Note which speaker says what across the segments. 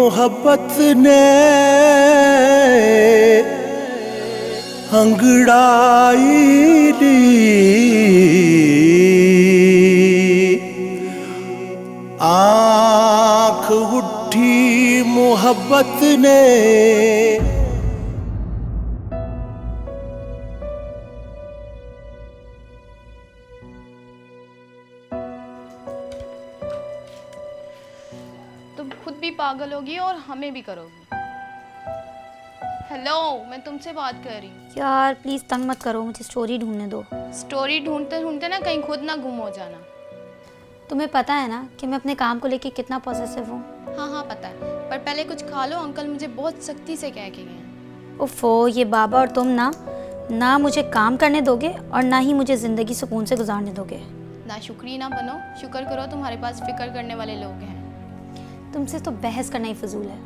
Speaker 1: मोहब्बत ने अंगड़ाई दी, आँख उठी मोहब्बत ने।
Speaker 2: तुम खुद भी पागल होगी और हमें भी करोगी। हेलो, मैं तुमसे बात कर रही हूँ।
Speaker 3: यार प्लीज़ तंग मत करो, मुझे स्टोरी ढूंढने दो।
Speaker 2: स्टोरी ढूंढते ढूंढते ना कहीं खुद ना गुम हो जाना।
Speaker 3: तुम्हें पता है ना कि मैं अपने काम को लेके कितना पॉसेसिव हूँ।
Speaker 2: हाँ हाँ पता है, पर पहले कुछ खा लो। अंकल मुझे बहुत सख्ती से कह के गए हैं।
Speaker 3: उफ़ो, ये बाबा और तुम ना मुझे काम करने दोगे और ना ही मुझे ज़िंदगी सुकून से गुजारने दोगे।
Speaker 2: ना शुक्री ना बनो, शुक्र करो तुम्हारे पास फिक्र करने वाले लोग हैं।
Speaker 3: तुमसे तो बहस करना ही फजूल है।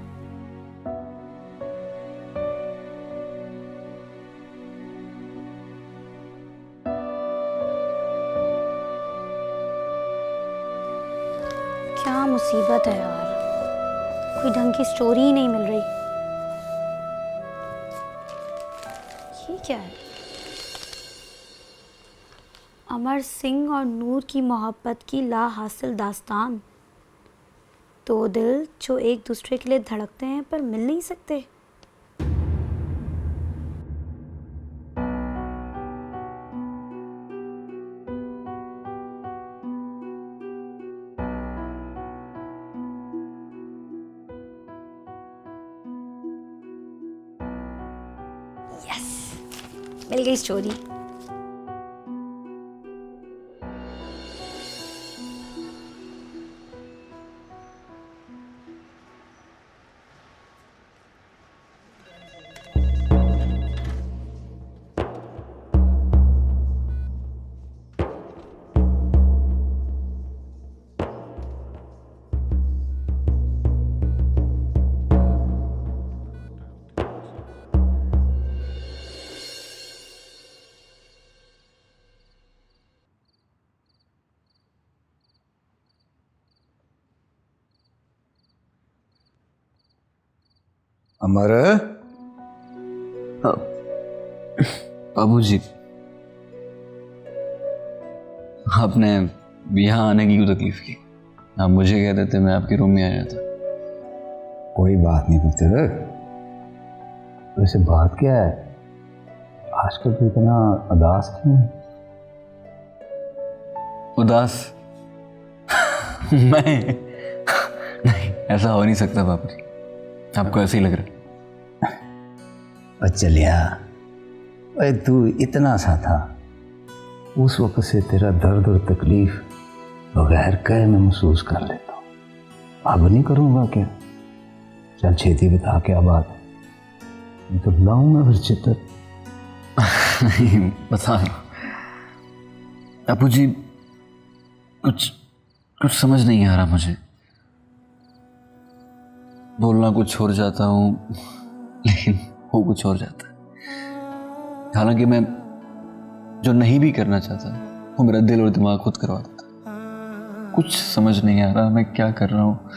Speaker 3: क्या मुसीबत है यार, कोई ढंग की स्टोरी ही नहीं मिल रही। ये क्या है? अमर सिंह और नूर की मोहब्बत की ला हासिल दास्तान। दो दिल जो एक दूसरे के लिए धड़कते हैं पर मिल नहीं सकते। यस, मिल गई स्टोरी।
Speaker 4: अमर,
Speaker 5: बाबूजी, आपने यहाँ आने की क्यों तकलीफ की? आप मुझे कह देते, मैं आपके रूम में आ जाता।
Speaker 4: कोई बात नहीं पुत्र। वैसे बात क्या है, आजकल तो इतना उदास क्यों है?
Speaker 5: उदास? मैं नहीं, ऐसा हो नहीं सकता बाबूजी, आपको ऐसे ही लग रहा है।
Speaker 4: चलिया, अरे तू इतना सा था, उस वक्त से तेरा दर्द और तकलीफ बगैर कहे मैं महसूस कर लेता हूँ। अब नहीं करूँगा क्या? चल छेती बता क्या बात है, मैं तो लाऊंगा फिर चित्र।
Speaker 5: नहीं बता, बाबूजी कुछ समझ नहीं आ रहा मुझे। बोलना कुछ और जाता हूँ लेकिन हो कुछ और जाता है। हालांकि मैं जो नहीं भी करना चाहता वो मेरा दिल और दिमाग खुद करवा देता। कुछ समझ नहीं आ रहा मैं क्या कर रहा हूँ,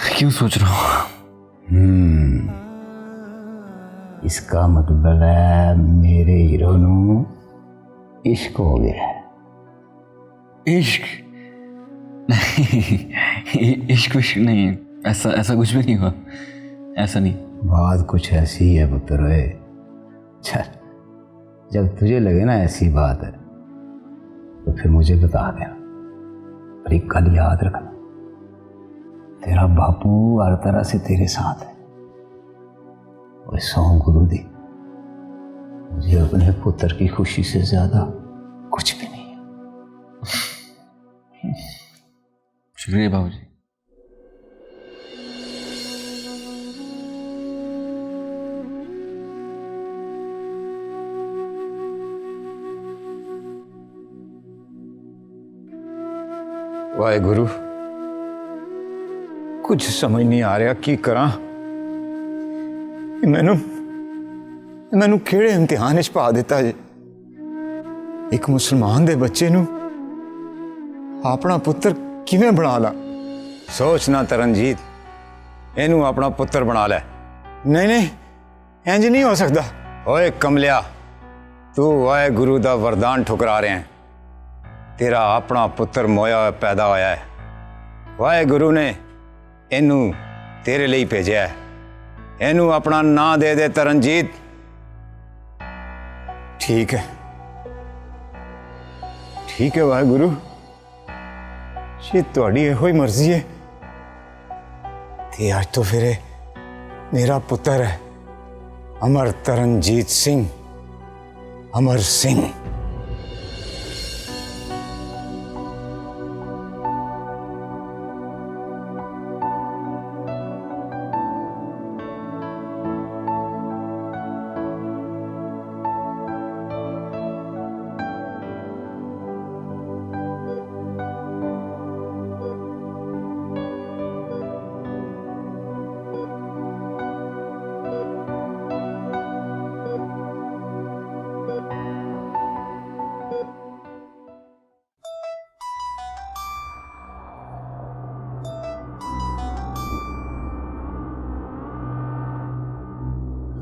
Speaker 5: क्यों सोच रहा हूँ।
Speaker 4: इसका मतलब है मेरे हीरो नू इश्क हो गया है।
Speaker 5: इश्क नहीं, इश्क विश्क नहीं है, ऐसा कुछ भी नहीं हुआ, ऐसा नहीं।
Speaker 4: बात कुछ ऐसी है पुत्र। चल, जब तुझे लगे ना ऐसी बात है तो फिर मुझे बता देना। पर एक गल याद रखना, तेरा बापू हर तरह से तेरे साथ है। और सौ गुरु दी, मुझे अपने पुत्र की खुशी से ज्यादा कुछ भी नहीं है।
Speaker 5: शुक्रिया बाबूजी।
Speaker 4: वाहे गुरु, कुछ समझ नहीं आ रहा की करा। मैनू केड़े इम्तिहान च पा दिता जे। एक मुसलमान दे बच्चे नू अपना पुत्र किवें बना ला। सोच ना तरनजीत,
Speaker 6: इनू अपना पुत्र बना लै। नहीं नहीं, इंज नहीं हो सकता। ओए कमलिया, तू वाहे गुरु दा वरदान ठुकरा रहे हैं। तेरा अपना पुत्र मोया पैदा होया है, वाहे गुरु ने इनू तेरे लिए भेजा है। इनू अपना नाम दे दे तरनजीत। ठीक है वाहे गुरु, ये तुहाडी इहो ही मर्जी है। ते आज तो फिर मेरा पुत्र है अमर तरनजीत सिंह, अमर सिंह।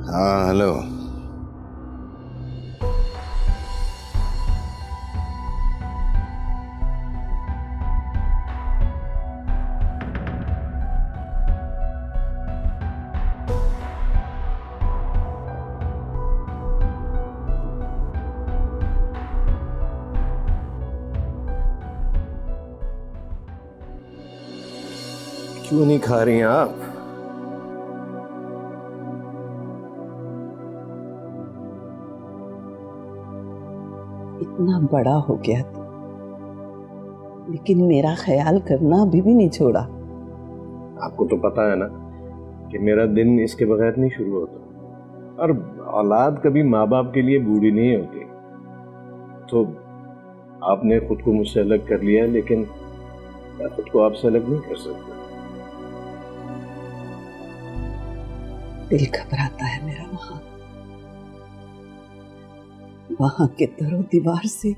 Speaker 6: हाँ हेलो। क्यों नहीं खा रही हैं आप?
Speaker 7: इतना बड़ा हो गया था, लेकिन मेरा ख्याल करना अभी भी नहीं छोड़ा।
Speaker 8: आपको तो पता है ना कि मेरा दिन इसके बगैर नहीं शुरू होता। और औलाद कभी माँ बाप के लिए बूढ़ी नहीं होती। तो आपने खुद को मुझसे अलग कर लिया, लेकिन मैं खुद को आपसे अलग नहीं कर सकता।
Speaker 7: दिल घबराता है मेरा वहां के दरो दीवार से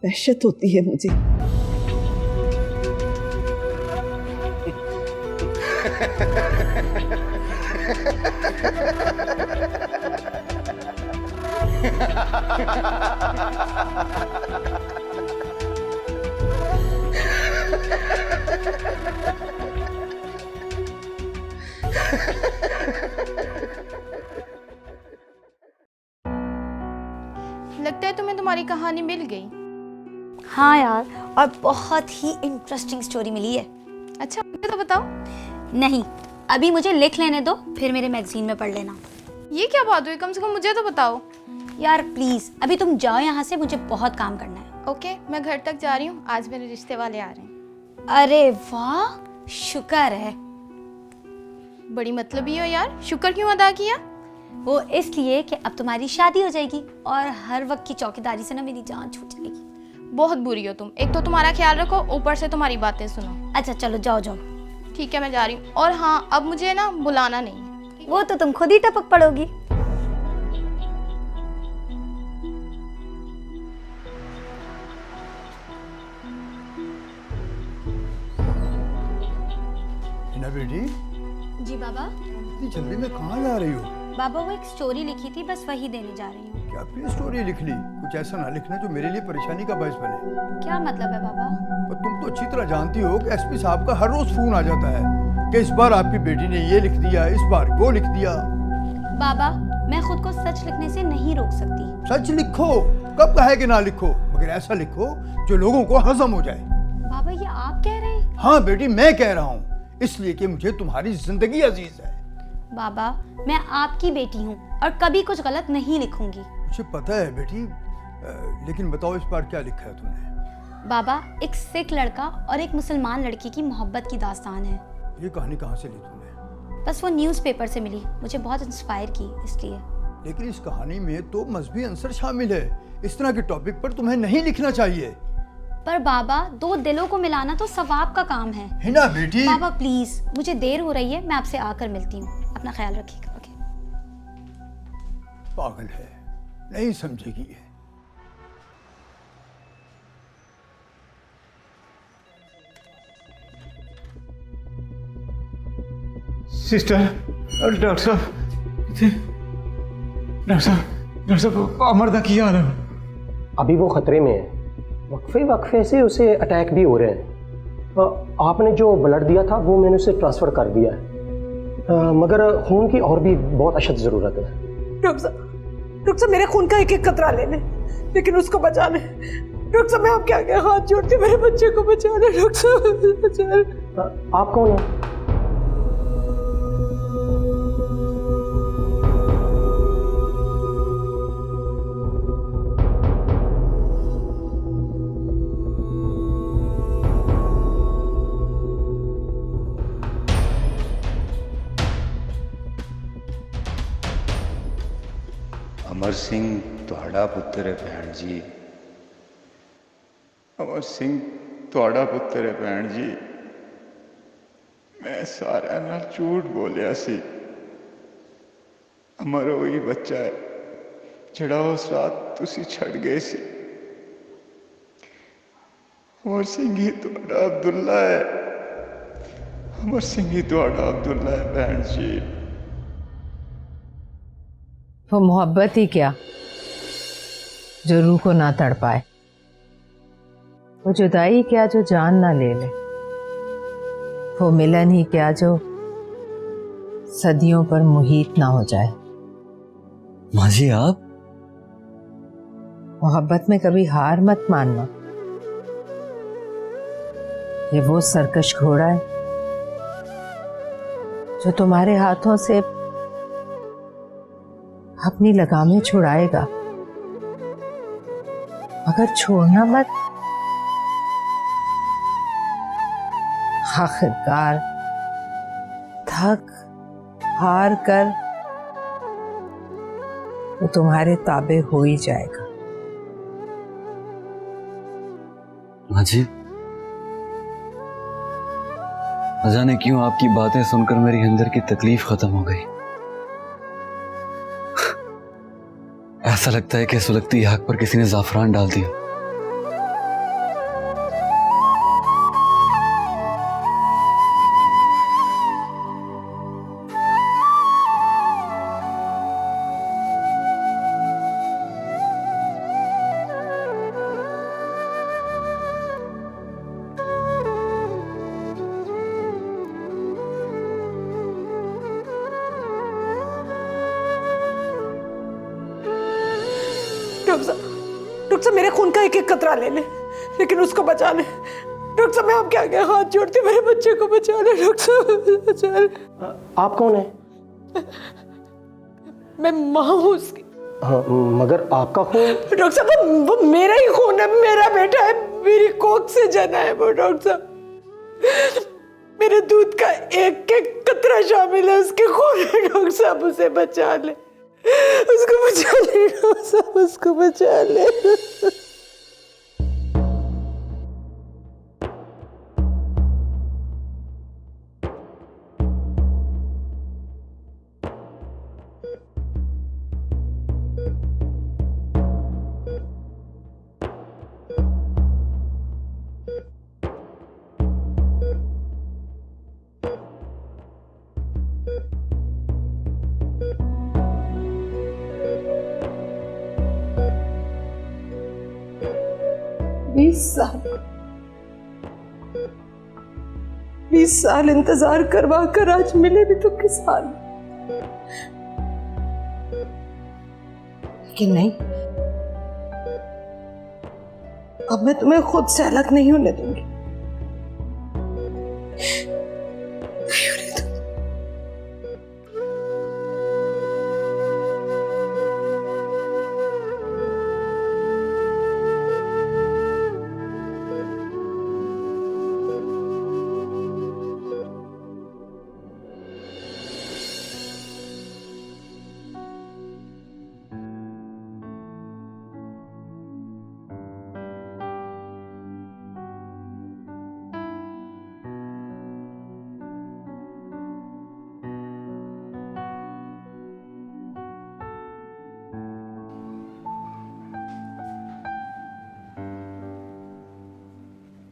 Speaker 7: वहशत होती है मुझे।
Speaker 2: लगता है तुम्हें तुम्हारी कहानी मिल गई।
Speaker 3: हाँ यार, और बहुत ही इंटरेस्टिंग स्टोरी मिली है।
Speaker 2: अच्छा मुझे तो बताओ।
Speaker 3: नहीं, अभी मुझे लिख लेने दो, फिर मेरे मैगजीन में पढ़ लेना।
Speaker 2: ये क्या बात हुई, कम से कम मुझे तो बताओ।
Speaker 3: यार प्लीज अभी तुम जाओ यहाँ से, मुझे बहुत काम करना है।
Speaker 2: ओके, मैं घर तक जा रही हूँ, आज मेरे रिश्ते वाले आ रहे हैं।
Speaker 3: अरे वाह, शुक्र है।
Speaker 2: बड़ी मतलबी हो यार, शुक्र क्यों अदा किया?
Speaker 3: वो इसलिए कि अब तुम्हारी शादी हो जाएगी और हर वक्त की चौकीदारी से ना मेरी जान छूट जाएगी।
Speaker 2: बहुत बुरी हो तुम, एक तो तुम्हारा ख्याल रखो, ऊपर से तुम्हारी बातें सुनो।
Speaker 3: अच्छा चलो जाओ जाओ।
Speaker 2: ठीक है मैं जा रही हूँ। और हाँ, अब मुझे ना बुलाना नहीं है।
Speaker 3: वो तो तुम खुद ही टपक पड़ोगी।
Speaker 1: बेटी,
Speaker 3: जी बाबा।
Speaker 1: इतनी जल्दी में कहाँ जा रही हो?
Speaker 3: बाबा वो एक स्टोरी लिखी थी, बस वही देने जा रही हूँ।
Speaker 1: क्या फिर स्टोरी लिख ली? कुछ ऐसा ना लिखना जो मेरे लिए परेशानी का बायस बने।
Speaker 3: क्या मतलब है बाबा?
Speaker 1: पर तुम तो अच्छी तरह जानती हो कि एसपी साहब का हर रोज फोन आ जाता है कि इस बार आपकी बेटी ने ये लिख दिया, इस बार वो लिख दिया।
Speaker 3: बाबा मैं खुद को सच लिखने से नहीं रोक सकती।
Speaker 1: सच लिखो, कब कहा है कि ना लिखो, मगर ऐसा लिखो जो लोगों को हजम हो जाए।
Speaker 3: बाबा ये आप कह रहे हैं?
Speaker 1: हाँ बेटी, मैं कह रहा हूँ, इसलिए कि मुझे तुम्हारी जिंदगी अजीज है।
Speaker 3: बाबा मैं आपकी बेटी हूँ और कभी कुछ गलत नहीं लिखूंगी।
Speaker 1: मुझे पता है बेटी, लेकिन बताओ इस बार क्या लिखा है तुमने?
Speaker 3: बाबा एक सिख लड़का और एक मुसलमान लड़की की मोहब्बत की दास्तान है।
Speaker 1: ये कहानी कहाँ से ली तुमने?
Speaker 3: बस वो न्यूज़पेपर से मिली, मुझे बहुत इंस्पायर की इसलिए।
Speaker 1: लेकिन इस कहानी में तो मजहबी अंसर शामिल है, इस तरह के टॉपिक पर तुम्हें नहीं लिखना चाहिए।
Speaker 3: पर बाबा दो दिलों को मिलाना तो सवाब का काम है
Speaker 1: ना बेटी।
Speaker 3: बाबा प्लीज, मुझे देर हो रही है, मैं आपसे आकर मिलती हूँ। अपना ख्याल रखिएगा। ओके।
Speaker 1: पागल है, नहीं समझेगी ये।
Speaker 6: सिस्टर, डॉक्टर साहब, डॉक्टर साहब अमर दा की हाल है?
Speaker 9: अभी वो खतरे में है, वक्फे वक्फे से उसे अटैक भी हो रहे हैं। आपने जो ब्लड दिया था वो मैंने उसे ट्रांसफ़र कर दिया है, मगर खून की और भी बहुत अशद ज़रूरत है।
Speaker 7: डॉक्टर साहब मेरे खून का एक एक कतरा ले लें, लेकिन उसको बचा लें। डॉक्टर साहब मैं आपके आगे हाथ जोड़ती, मेरे बच्चे को बचा लें। डॉक्टर साहब बचा लें।
Speaker 9: आप कौन हैं?
Speaker 6: अमर सिंह तुहाड़ा पुत्र है भैन जी। अमर सिंह तुहाड़ा पुत्र है भैन जी। मैं सारा नाल झूठ बोलिया सी। अमर वही बच्चा है जड़ा उस रात तुसी छड़ गए सी। अमर सिंह ही तुहाड़ा अब्दुल्ला है। अमर सिंह ही तुहाड़ा अब्दुल्ला है भैन जी।
Speaker 10: वो मोहब्बत ही क्या जो रूह को ना तड़ पाए, वो जुदाई क्या जो जान ना ले ले, वो मिलन ही क्या जो सदियों पर मुहीत ना हो जाए।
Speaker 5: माँ जी आप?
Speaker 10: मोहब्बत में कभी हार मत मानना। ये वो सरकश घोड़ा है जो तुम्हारे हाथों से अपनी लगामें छुड़ाएगा, मगर छोड़ना मत। आखिरकार थक हार कर वो तुम्हारे ताबे हो ही जाएगा।
Speaker 5: माँ जी, न जाने क्यों आपकी बातें सुनकर मेरी अंदर की तकलीफ खत्म हो गई। ऐसा लगता है कि सुलगती आग पर किसी ने जाफरान डाल दिया।
Speaker 7: डॉक्टर साहब मेरे खून का एक एक कतरा ले लें, लेकिन उसको बचा लें। डॉक्टर साहब मैं आपके आगे हाथ जोड़ती, मेरे बच्चे को बचा लें। डॉक्टर साहब बचा लें।
Speaker 9: आप कौन हैं?
Speaker 7: मैं माँ हूँ उसकी।
Speaker 9: हाँ, मगर आपका खून?
Speaker 7: डॉक्टर साहब वो मेरा ही खून है, मेरा बेटा है, मेरी कोख से जना है वो। डॉक्टर साहब मेरे दूध का एक एक कतरा शामिल है उसके खून में। डॉक्टर साहब उसे बचा ले, उसको बचा ले। डॉक्टर साहब उसको बचा ले। बीस साल इंतजार करवा कर आज मिले भी तो किस हाल। लेकिन नहीं, अब मैं तुम्हें खुद से अलग नहीं होने दूंगी।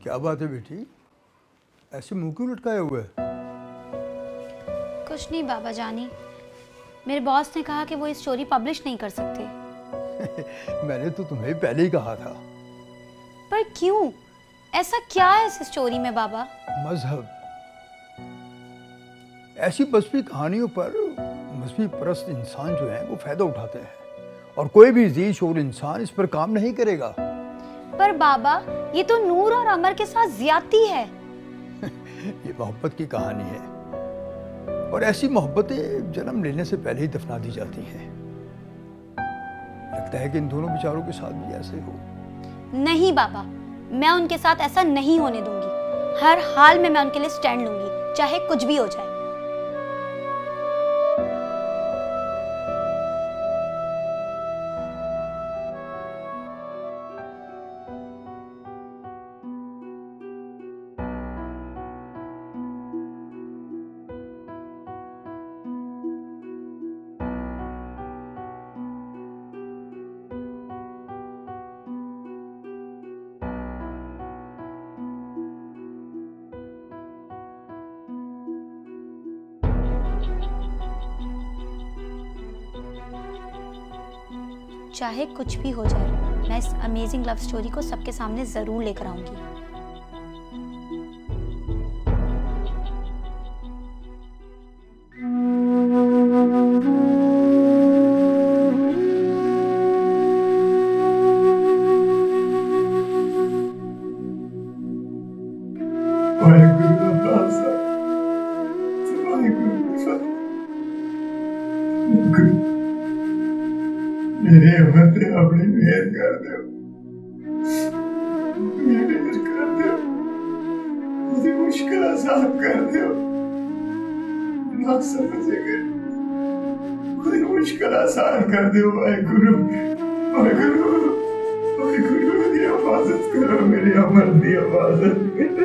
Speaker 1: क्या बात है बेटी, ऐसे मुंह क्यों लटकाए हुए है?
Speaker 3: कुछ नहीं बाबा जानी, मेरे बॉस ने कहा कि वो इस स्टोरी पब्लिश नहीं कर सकते।
Speaker 1: मैंने तो तुम्हें पहले ही कहा था।
Speaker 3: पर क्यों? ऐसा क्या है इस स्टोरी में बाबा?
Speaker 1: मजहब। ऐसी मजहबी कहानियों पर मजहबी परस्त इंसान जो है वो फायदा उठाते हैं, और कोई भी जी शोर इंसान इस पर काम नहीं करेगा।
Speaker 3: पर बाबा ये तो नूर और अमर के साथ ज्यादती है।
Speaker 1: ये मोहब्बत की कहानी है, और ऐसी मोहब्बतें जन्म लेने से पहले ही दफना दी जाती हैं। लगता है कि इन दोनों बेचारों के साथ भी ऐसे हो।
Speaker 3: नहीं बाबा, मैं उनके साथ ऐसा नहीं होने दूंगी। हर हाल में मैं उनके लिए स्टैंड लूंगी, चाहे कुछ भी हो जाए। चाहे कुछ भी हो जाए, मैं इस अमेजिंग लव स्टोरी को सबके सामने जरूर लेकर आऊंगी।
Speaker 11: मेरे अमर अपनी मेहर कर दो, मेहर कर दो, मुझे मुश्किल आसान कर दो। ना समझेगा, मुझे मुश्किल आसान कर दो। वाहेगुरु, वाहेगुरु, वाहेगुरु, मेरी हिफाजत करो, मेरी अमर की हिफाजत करो।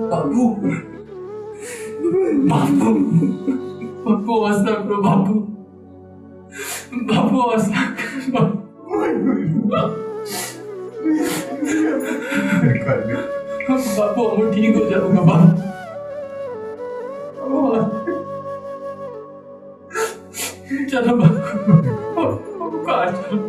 Speaker 12: बाबू, बाबू, बाबू हौसला करो बाबू, बाबू हौसला करो। बाबू हम ठीक हो जाऊंगा बाबू। चलो बाबू, कार चलो।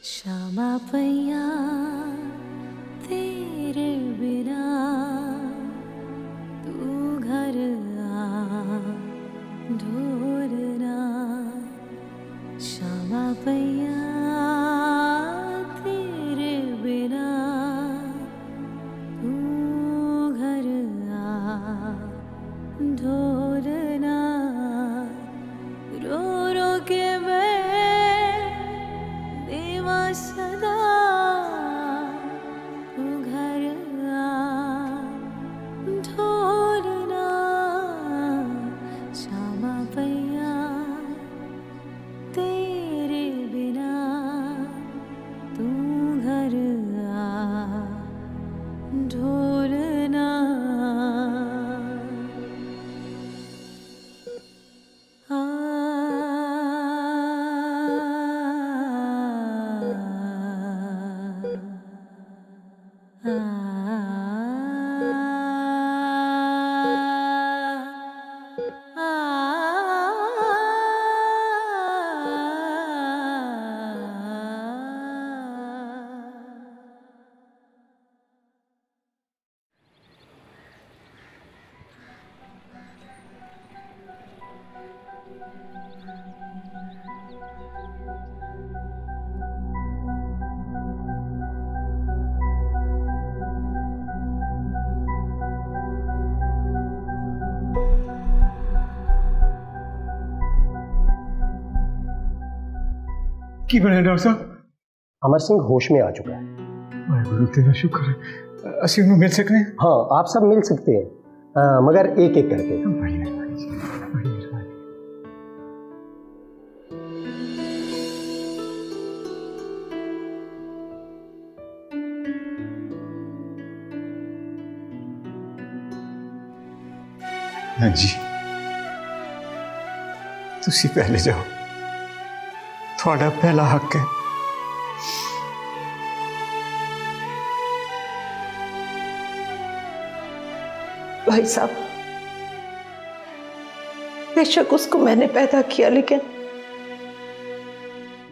Speaker 13: श्यामा पैया तेरे बिना तू घर आ ढोलना। श्यामा पैया तेरे बिना तू घर आ ढोलना। रो रो के मैं सदा तू घर आ ढोलना। श्यामा पैया तेरे बिना तू घर आ ढोलना।
Speaker 11: की बने डॉक्टर साहब?
Speaker 9: अमर सिंह होश में आ चुका है।
Speaker 11: वाहेगुरु तेरा शुक्र है। ਅਸੀਂ ਉਹਨੂੰ ਮਿਲ सकते हैं?
Speaker 9: हाँ, आप सब मिल सकते हैं, मगर एक एक करके।
Speaker 11: बड़ी मेहरबानी जी, बड़ी मेहरबानी। हाँ जी, तुसी पहले जाओ, थोड़ा पहला हक है।
Speaker 7: भाई साहब, बेशक उसको मैंने पैदा किया, लेकिन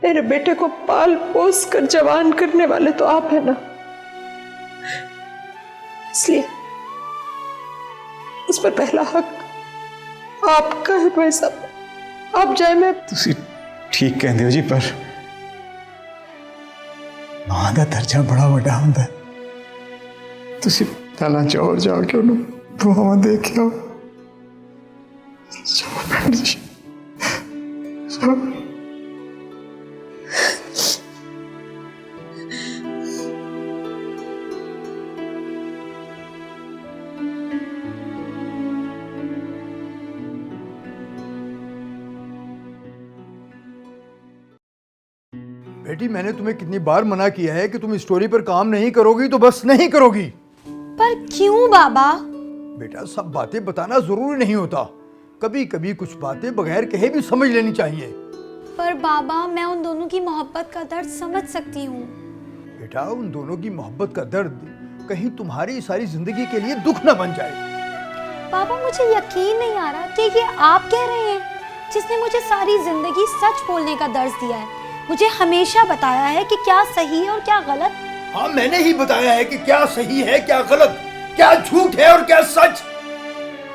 Speaker 7: मेरे बेटे को पाल पोस कर जवान करने वाले तो आप है ना, इसलिए उस पर पहला हक आपका है भाई साहब। आप जाए, मैं
Speaker 11: तुसी ठीक कहते हो जी, पर मां का दर्जा बड़ा वड्डा हुंदा है। तुसी पहला जाओ, जाके उन्होंने दुआवां दे के आओ। जाओ भैन जी, जाओ।
Speaker 1: बेटी, मैंने तुम्हें कितनी बार मना किया है कि तुम इस स्टोरी पर काम नहीं करोगी तो बस नहीं करोगी।
Speaker 3: पर क्यों बाबा?
Speaker 1: बेटा, सब बातें बताना जरूरी नहीं होता, कभी कभी कुछ बातें बगैर कहे भी समझ लेनी चाहिए।
Speaker 3: पर बाबा, मैं उन दोनों की मोहब्बत का दर्द समझ सकती हूँ।
Speaker 1: बेटा, उन दोनों की मोहब्बत का दर्द कहीं तुम्हारी सारी जिंदगी के लिए दुख न बन जाए।
Speaker 3: बाबा, मुझे यकीन नहीं आ रहा कि ये आप कह रहे हैं, जिसने मुझे सारी जिंदगी सच बोलने का दर्ज दिया है, मुझे हमेशा बताया है कि क्या सही है और क्या गलत।
Speaker 1: हाँ, मैंने ही बताया है कि क्या सही है क्या गलत, क्या झूठ है और क्या सच।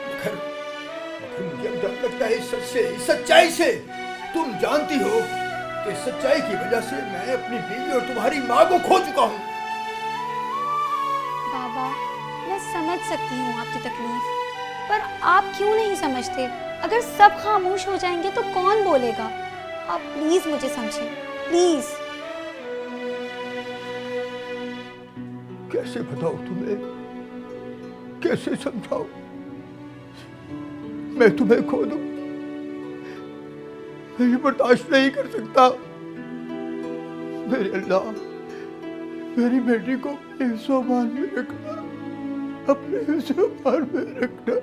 Speaker 1: मगर मुझे अब डर लगता है इस सच से, इस सच्चाई से। तुम जानती हो कि सच्चाई की वजह से मैं अपनी बीवी और तुम्हारी माँ को खो चुका हूँ।
Speaker 3: बाबा, मैं समझ सकती हूँ आपकी तकलीफ, पर आप क्यों नहीं समझते? अगर सब खामोश हो जाएंगे तो कौन बोलेगा? आप प्लीज मुझे समझें, प्लीज।
Speaker 1: कैसे बताऊं तुम्हें, कैसे समझाऊं? मैं तुम्हें खो दूं, मैं ये बर्दाश्त नहीं कर सकता। मेरे अल्लाह, मेरी बेटी को अपने सामान में रखना, अपने सामान में रखना।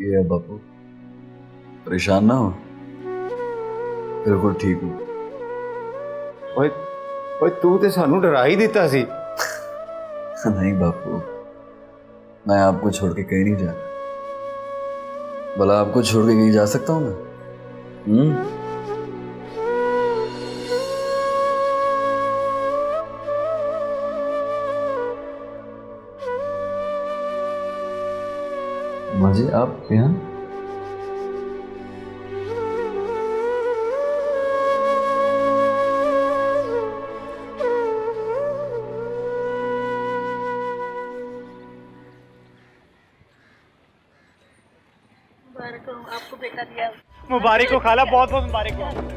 Speaker 5: ये बापू, परेशान ना हो, बिल्कुल ठीक हूँ।
Speaker 6: ओए ओए, तू तो सानू डरा ही देता सी।
Speaker 5: नहीं बापू, मैं आपको छोड़ के कहीं नहीं जाना। भला आपको छोड़ के कहीं जा सकता हूँ मैं? मुझे आप यहाँ?
Speaker 14: आपको बेटा दिया। मुबारक हो खाला, बहुत बहुत मुबारक हो।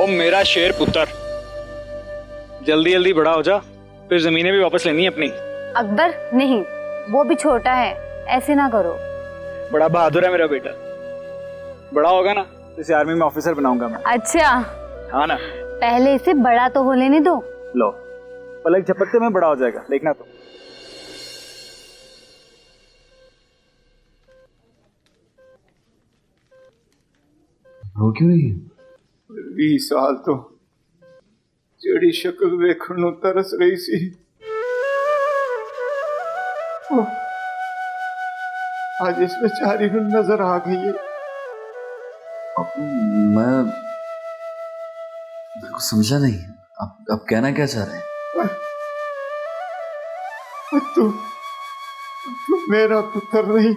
Speaker 14: ओ मेरा शेर पुत्र, जल्दी जल्दी बड़ा हो जा, फिर जमीनें भी वापस लेनी है अपनी।
Speaker 15: अकबर नहीं, वो भी छोटा है, ऐसे ना करो।
Speaker 14: बड़ा बहादुर है मेरा बेटा, बड़ा होगा ना इसे आर्मी में ऑफिसर बनाऊंगा मैं।
Speaker 15: अच्छा
Speaker 14: हाँ ना,
Speaker 15: पहले इसे बड़ा तो हो लेने दो।
Speaker 14: लो पलक झपकते में बड़ा हो जाएगा, देखना तो।
Speaker 5: रो क्यों रही है?
Speaker 11: 20 साल तो जेड़ी शक्ल वेखण नूं तरस रही सी, आज इस बेचारी नूं नजर आ गई है।
Speaker 5: मैं बिल्कुल समझा नहीं, आप कहना क्या चाह रहे हैं?
Speaker 11: तू मेरा पुत्र नहीं,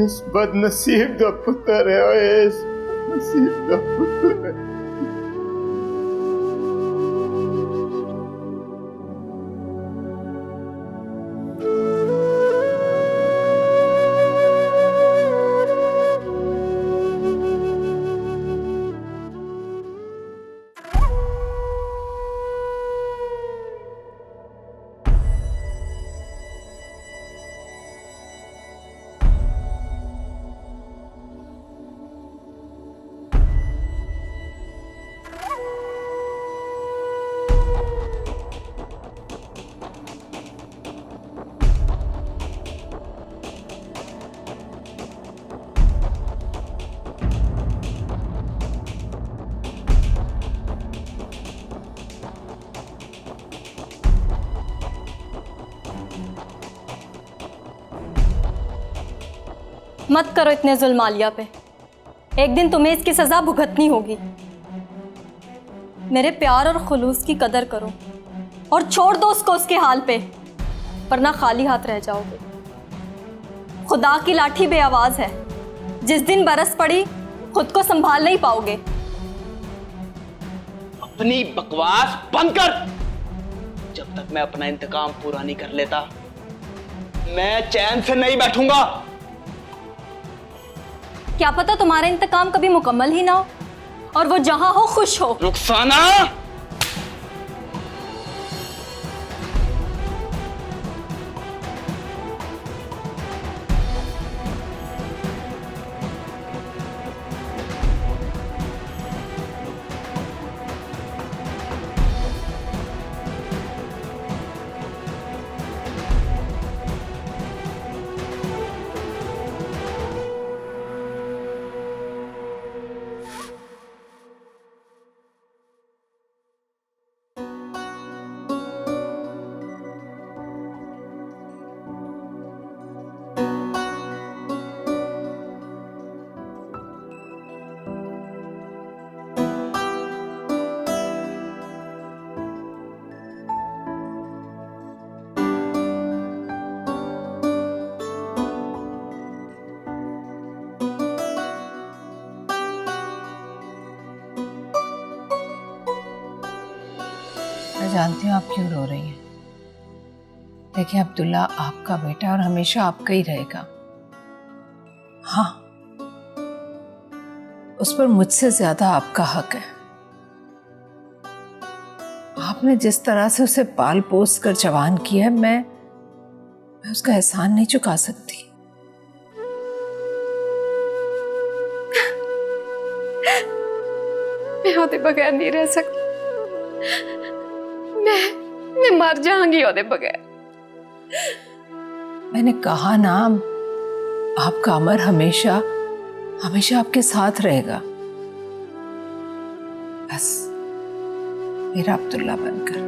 Speaker 11: इस बदनसीब दा पुत्र है, ओए इस बदनसीब दा पुत्र है।
Speaker 16: मत करो इतने जुल्म आलिया पे, एक दिन तुम्हें इसकी सजा भुगतनी होगी। मेरे प्यार और खुलूस की कदर करो और छोड़ दो उसको उसके हाल पे, वरना खाली हाथ रह जाओगे। खुदा की लाठी बे आवाज है, जिस दिन बरस पड़ी खुद को संभाल नहीं पाओगे।
Speaker 17: अपनी बकवास बंद कर। जब तक मैं अपना इंतकाम पूरा नहीं कर लेता, मैं चैन से नहीं बैठूंगा।
Speaker 16: क्या पता तुम्हारा इंतकाम कभी मुकम्मल ही ना हो और वो जहां हो खुश हो।
Speaker 17: रुखसाना,
Speaker 10: मैं जानती हूँ आप क्यों रो रही हैं। देखिए अब्दुल्ला आपका बेटा और हमेशा आपका ही रहेगा। हाँ, उस पर मुझसे ज्यादा आपका हक है। आपने जिस तरह से उसे पाल पोस कर जवान किया है, मैं उसका एहसान नहीं चुका सकती।
Speaker 18: मैं ओदे बगैर नहीं रह सकती। मैं मर जाऊंगी ओदे बगैर।
Speaker 10: मैंने कहा ना, आपका अमर हमेशा हमेशा आपके साथ रहेगा। बस मेरा अब्दुल्ला बनकर।